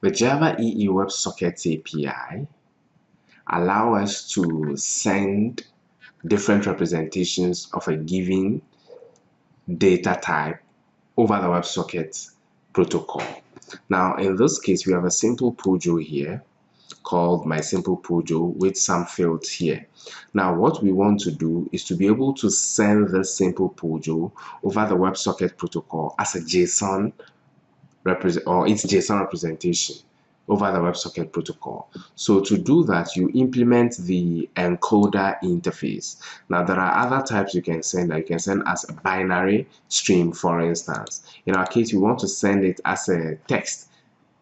The Java EE WebSockets API allow us to send different representations of a given data type over the WebSockets protocol. Now, in this case, we have a simple POJO here called my simple POJO with some fields here. Now, what we want to do is to be able to send this simple POJO over the WebSocket protocol as a JSON its JSON representation over the WebSocket protocol. So to do that, you implement the encoder interface. Now, there are other types you can send. You can send as a binary stream, for instance. In our case, we want to send it as a text.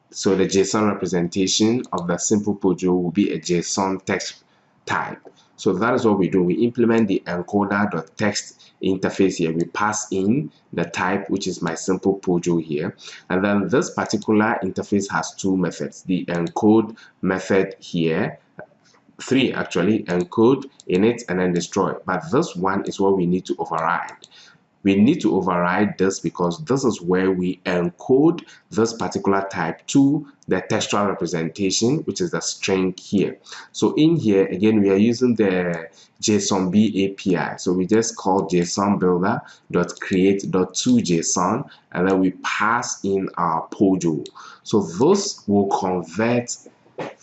So the JSON representation of the simple POJO will be a JSON text type. So that is what we do. We implement the encoder.text interface here. We pass in the type, which is my simple POJO here. And then this particular interface has two methods. The encode method here, three actually, encode, init, and then destroy. But this one is what we need to override. We need to override this because this is where we encode this particular type to the textual representation, which is the string here. So in here, again, we are using the JSONB API. So we just call JSON builder.create.toJSON, and then we pass in our POJO. So this will convert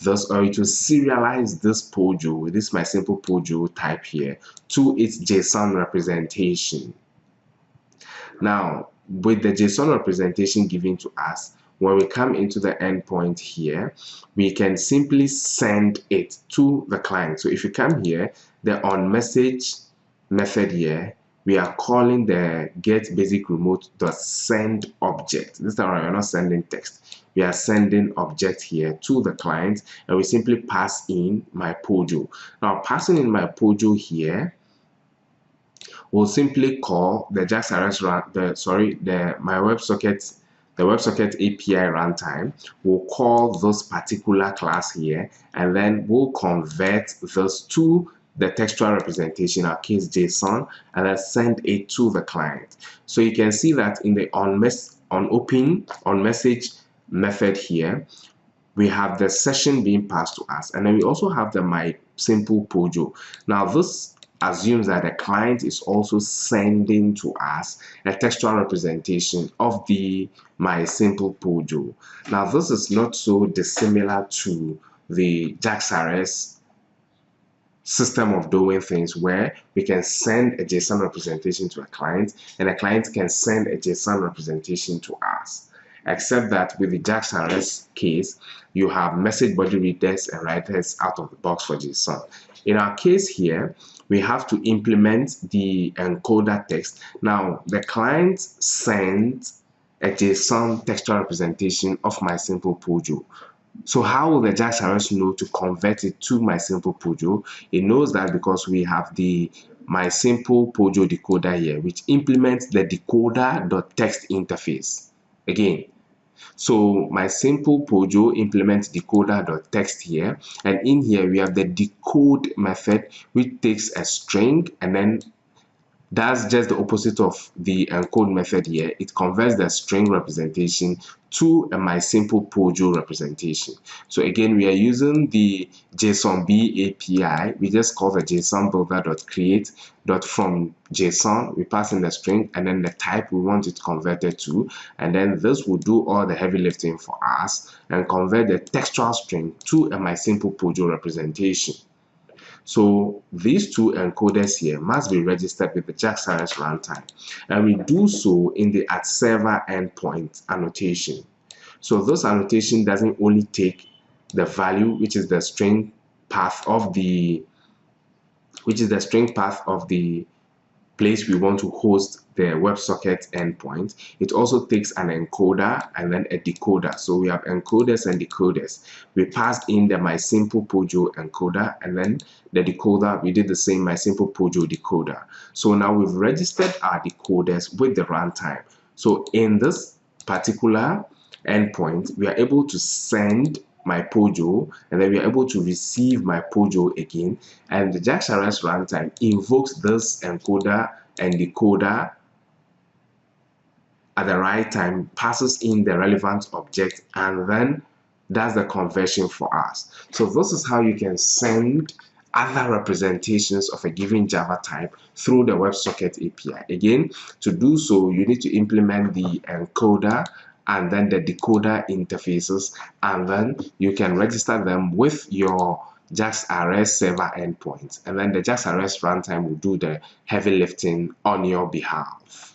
this, or it will serialize this POJO, this my simple POJO type here, to its JSON representation. Now, with the JSON representation given to us, when we come into the endpoint here, we can simply send it to the client. So if you come here, the onMessage method here, we are calling the getBasicRemote.send object. This time we are not sending text. We are sending object here to the client, and we simply pass in my POJO. Now, passing in my POJO here, we'll simply call the the WebSocket API runtime. We'll call this particular class here, and then we'll convert this to the textual representation, our case JSON, and then send it to the client. So you can see that in the onMessage method here, we have the session being passed to us, and then we also have the my simple POJO. Now this assumes that the client is also sending to us a textual representation of the my simple POJO. Now this is not so dissimilar to the JAX-RS system of doing things, where we can send a JSON representation to a client and a client can send a JSON representation to us. Except that with the JAX-RS case, you have message body readers and writers out of the box for JSON. In our case here, we have to implement the encoder text. Now, the client sends a JSON textual representation of my simple POJO. So how will the JAX-RS know to convert it to my simple POJO? It knows that because we have the my simple POJO decoder here, which implements the decoder.text interface. Again, so my simple POJO implements decoder.text here, and in here we have the decode method, which takes a string and then does just the opposite of the encode method here. It converts the string representation to a my simple POJO representation. So again, we are using the JSONB API. We just call the JSON builder.create.from JSON. We pass in the string and then the type we want it converted to, and then this will do all the heavy lifting for us and convert the textual string to a my simple POJO representation. So these two encoders here must be registered with the JAX-RS runtime, and we do so in the @server endpoint annotation. So this annotation doesn't only take the value, which is the string path of the place we want to host the WebSocket endpoint. It also takes an encoder and then a decoder. So we have encoders and decoders. We passed in the my simple POJO encoder, and then the decoder, we did the same my simple POJO decoder. So now we've registered our decoders with the runtime. So in this particular endpoint, we are able to send my POJO, and then we are able to receive my POJO again, and the JAX-RS runtime invokes this encoder and decoder at the right time, passes in the relevant object, and then does the conversion for us. So this is how you can send other representations of a given Java type through the WebSocket API. Again, to do so, you need to implement the encoder and then the decoder interfaces, and then you can register them with your JAX-RS server endpoints, and then the JAX-RS runtime will do the heavy lifting on your behalf.